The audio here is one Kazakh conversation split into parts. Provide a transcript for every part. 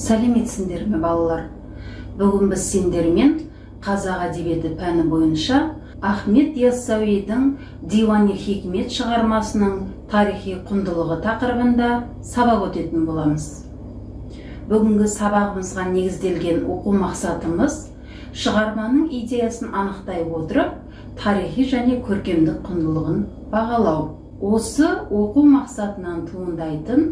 Сәлеметсіңдер ме, балалар? Бүгін біз сендермен қазақ әдебиеті пәні бойынша Ахмет Яссауидің Диван-ы Хикмет шығармасының тарихи құндылығы тақырыбында сабақ өтетін боламыз. Бүгінгі сабағымызға негізделген оқу мақсатымыз шығарманың идеясын анықтай отырып, тарихи және көркемдік құндылығын бағалау. Осы оқу мақсатынан туындайтын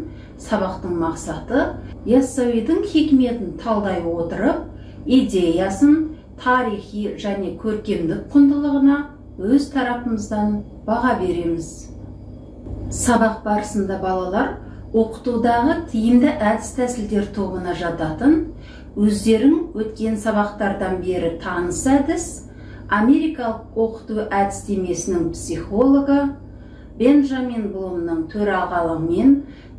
сабақтың мақсаты Яссауидің хикметін талдай отырып, идеясын тарихи және көркемдік құндылығына өз тарапымыздан баға береміз. Сабақ барысында балалар оқытудағы тиімді әдіс-тәсілдер тобына жататын, өздерің өткен сабақтардан бері таныс әдіс, америкалық оқыту әдістемесінің психологы Бенджамин Блумның төрағалығымен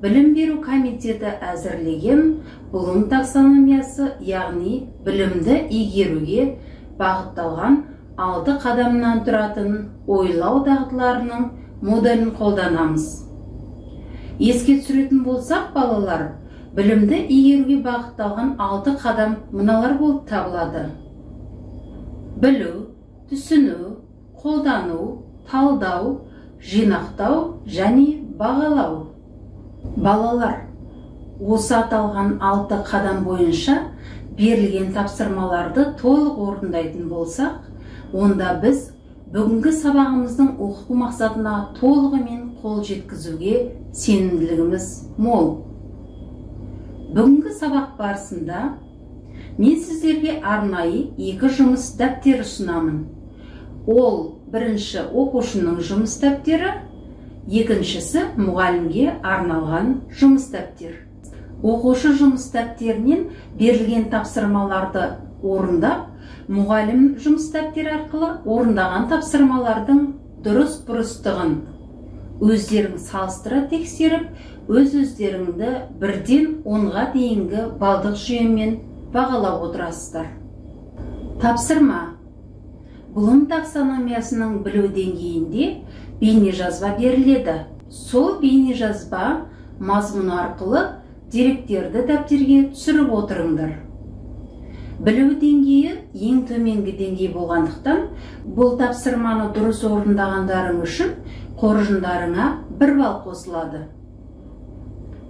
білім беру комитеті әзірлеген Блум таксономиясы, яғни білімді игеруге бағытталған 6 қадамнан тұратын ойлау дағдыларының моделін қолданамыз. Еске түсіретін болсақ, балалар, білімді игеруге бағытталған 6 қадам мыналар болып табылады: білу, түсіну, қолдану, талдау, жинақтау және бағалау. Балалар, осы аталған 6 қадам бойынша берілген тапсырмаларды толық орындайтын болсақ, онда біз бүгінгі сабағымыздың оқыту мақсатына толығымен қол жеткізуге сенімділігіміз мол. Бүгінгі сабақ барысында мен сіздерге арнайы 2 жұмыс дәптері ұсынамын. Ол бірінші оқушының жұмыс дәптері, екіншісі мұғалімге арналған жұмыс дәптер. Оқушы жұмыс дәптерінен берілген тапсырмаларды орындап, мұғалім жұмыс дәптері арқылы орындаған тапсырмалардың дұрыс-бұрыстығын өздерің салыстыра тексеріп, өз-өздеріңді 1-ден 10-ға дейінгі балдық жүйемен бағалап отырасыздар. Тапсырма: Блум таксономиясының білу деңгейінде бейнежазба беріледі. Сол бейнежазба мазмұны арқылы деректерді дәптерге түсіріп отырыңдар. Білу деңгейі ең төменгі деңгей болғандықтан, бұл тапсырманы дұрыс орындағандарың үшін қоржындарыңа 1 балл қосылады.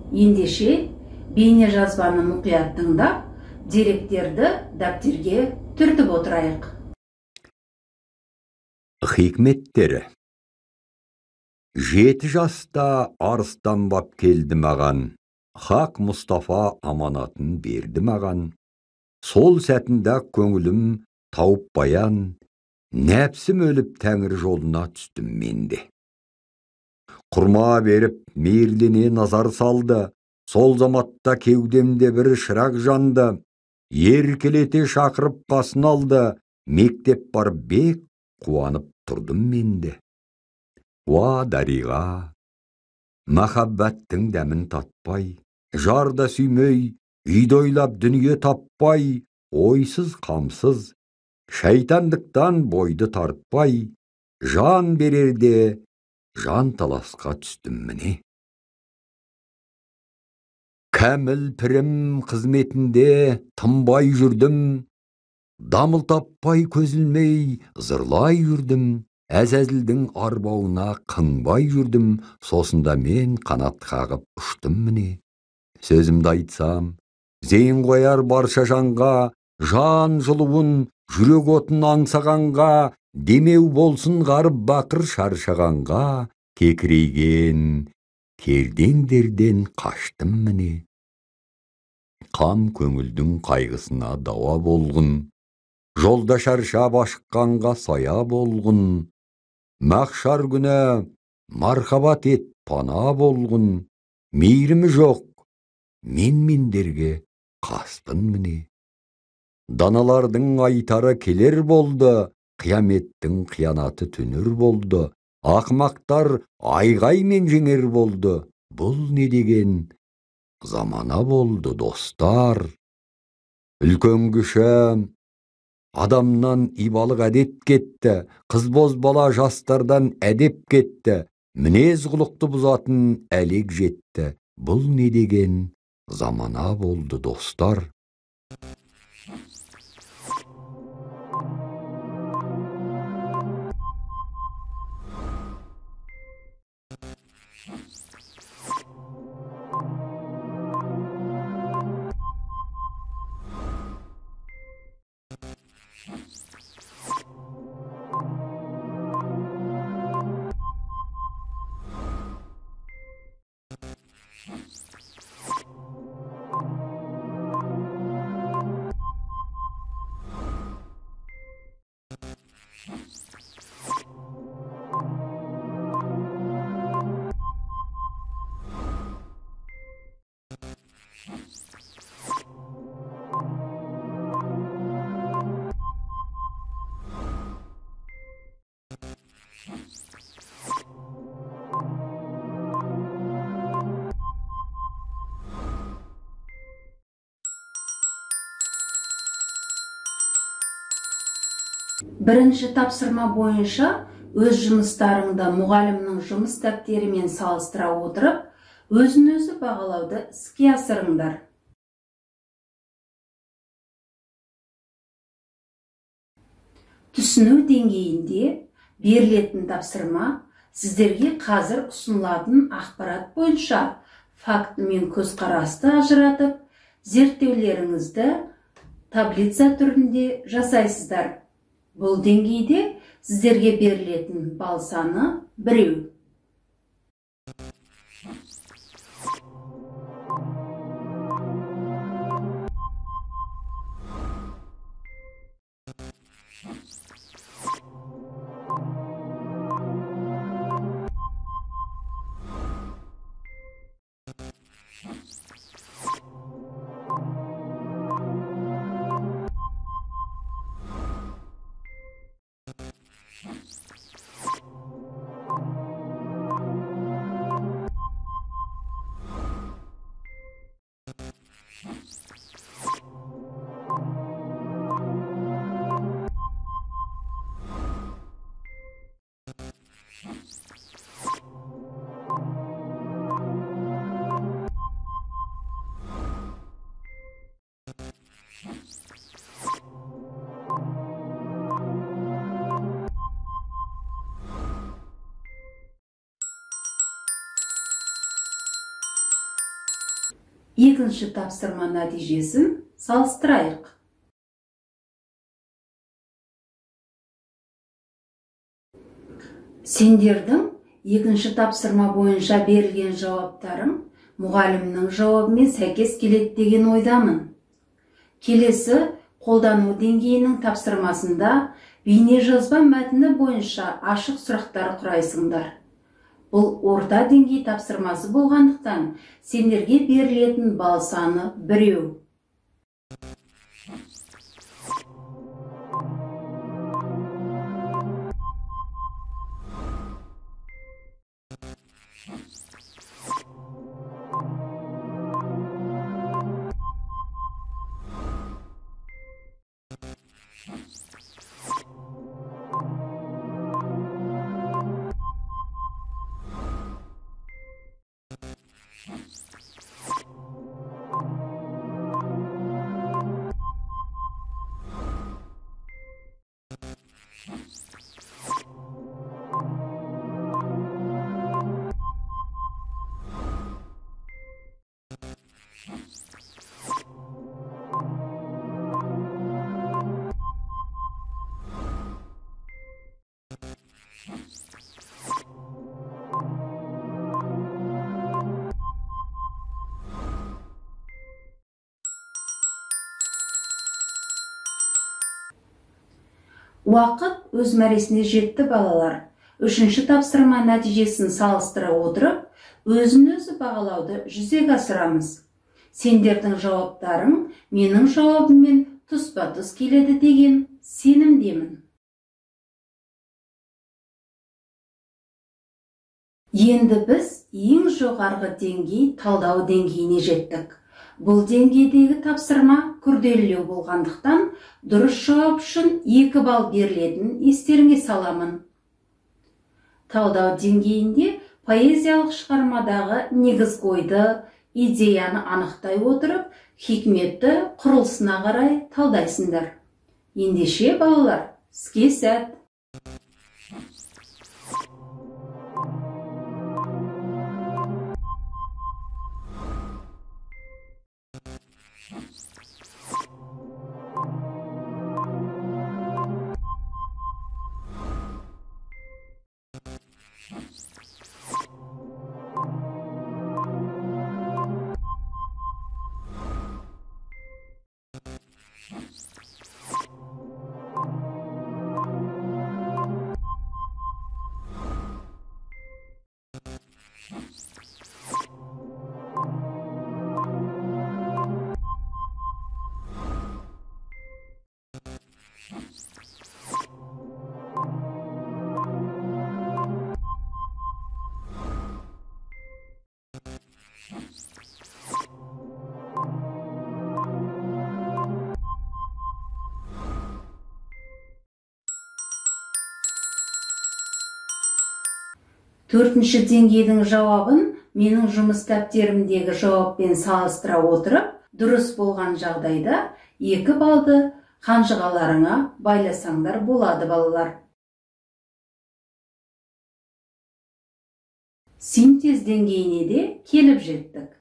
Ендеше, бейнежазбаны мұқият тыңдап, деректерді дәптерге түртіп отырайық. Хикметтері. 7 жаста арыстанбап келді маған, Хақ Мұстафа аманатын берді маған. Сол сәтінде көңілім тауып баян, нәпсім өліп тәңір жолына түстім менде. Құрма беріп мейірлене назар салды, сол заматта кеудемде бір шырақ жанды. Еркелете шақырып қасын алды, мектеп бар бек қуанып тұрдым менде. Уа дариға, махаббаттың дәмін татпай, жарда сүймей, үйді ойлап дүние таппай, ойсыз қамсыз, шайтандықтан бойды тартпай, жан берерде жан таласқа түстім міне. Кәміл пірім қызметінде тынбай жүрдім, дамыл таппай көзілмей зырлай жүрдім, әзәзілдің арбауына қыңбай жүрдім, сосында мен қанат қағып ұштым міне. Сөзімді айтсам, зейін қояр барша жанға, жан жылуын, жүрек отын аңсағанға, демеу болсын ғарып бақыр шаршағанға, кекірейген кердеңдерден қаштым міне. Қам көңілдің қайғысына дауа болғын, жолда шаршап ашыққанға сая болғын. Мақшар күні мархабат ет пана болғын, мейірімі жоқ, мендерге қаспын міне. Даналардың айтары келер болды, қияметтің қиянаты түнір болды. Ақмақтар айғаймен жеңер болды, бұл не деген замана болды достар. Үлкен кіші адамнан ибалық әдет кетті, қыз бозбала жастардан әдеп кетті, мінез құлықты бұзатын әлек жетті. Бұл не деген zamana boldu dostlar. Бірінші тапсырма бойынша өз жұмыстарыңды мұғалімнің жұмыс дәптерімен салыстыра отырып, өзін-өзі бағалауды іске асырыңдар. Түсіну деңгейінде берілетін тапсырма сіздерге қазір ұсынылатын ақпарат бойынша факт мен көзқарасты ажыратып, зерттеулеріңізді таблица түрінде жасайсыздар. Бұл деңгейде сіздерге берілетін балл саны 1. Екінші тапсырма нәтижесін салыстырайық. Сендердің екінші тапсырма бойынша берілген жауаптарың мұғалімнің жауабымен сәйкес келеді деген ойдамын. Келесі қолдану деңгейінің тапсырмасында бейне жазба мәтіні бойынша ашық сұрақтар құрайсыңдар. Бұл орта деңгей тапсырмасы болғандықтан сендерге берілетін балл саны 1. Уақыт өз мәресіне жетті балалар. Үшінші тапсырма нәтижесін салыстыра отырып, өзін-өзі бағалауды жүзеге асырамыз. Сендердің жауаптарың менің жауабыммен тұспа-тұс келеді деген сенімдемін. Енді біз ең жоғарғы деңгей талдау деңгейіне жеттік. Бұл деңгейдегі тапсырма күрделілеу болғандықтан, дұрыс жауап үшін 2 балл берілетін естеріңе саламын. Талдау деңгейінде поэзиялық шығармадағы негізгі ойды, идеяны анықтай отырып, хикметті құрылысына қарай талдайсыңдар. Ендеше балалар, іске сәт. Төртінші деңгейдің жауабын менің жұмыс дәптерімдегі жауаппен салыстыра отырып, дұрыс болған жағдайда 2 балды қанжығаларыңа байласаңдар болады балалар. Синтез деңгейіне де келіп жеттік.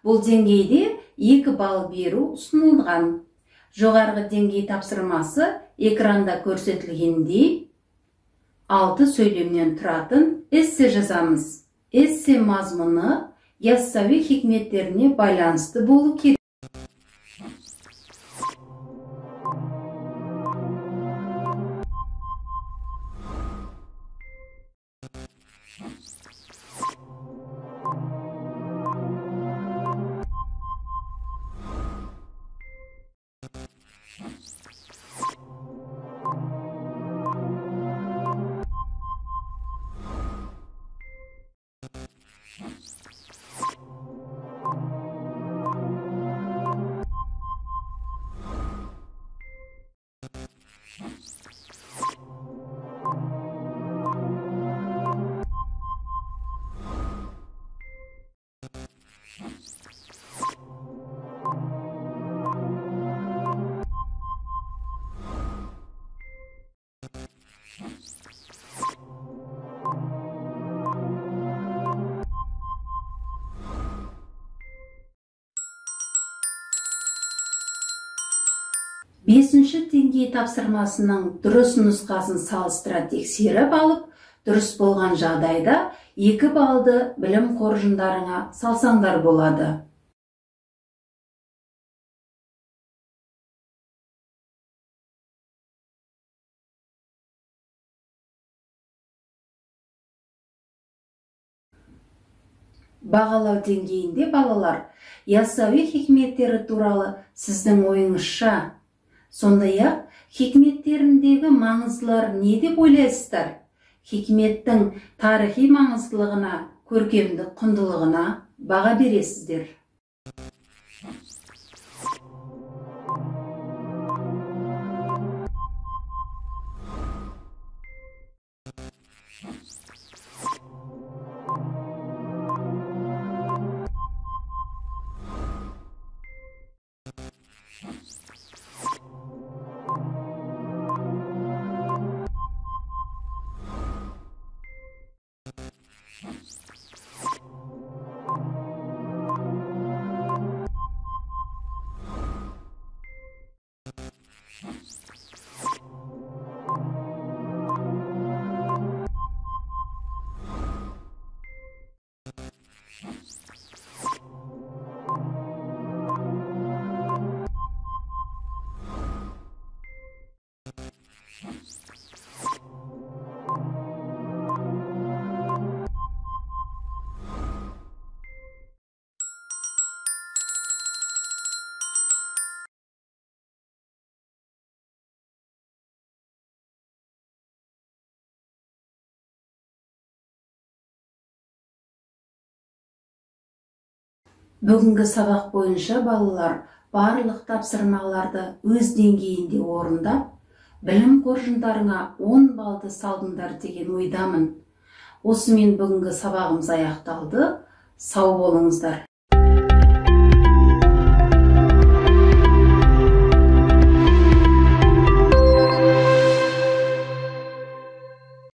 Бұл деңгейде 2 балл беру ұсынылған. Жоғарғы деңгей тапсырмасы экранда көрсетілгендей 6 сөйлемнен тұратын эссе жазамыз. Эссе мазмұны яссауи хикметтеріне байланысты болу керек. Бесінші деңгей тапсырмасының дұрыс нұсқасын салыстыра тексеріп алып, дұрыс болған жағдайда 2 балды білім қоржындарыңа салсаңдар болады. Бағалау деңгейінде балалар, яссауи хикметтері туралы сіздің ойыңызша, сондай-ақ хикметтеріндегі маңыздылар не деп ойлайсыздар? Хикметтің тарихи маңыздылығына, көркемдік құндылығына баға бересіздер. Бүгінгі сабақ бойынша балалар барлық тапсырмаларды өз деңгейінде орындап, білім қоржындарыңа 10 балды салдыңдар деген ойдамын. Осымен бүгінгі сабағымыз аяқталды. Сау болыңыздар.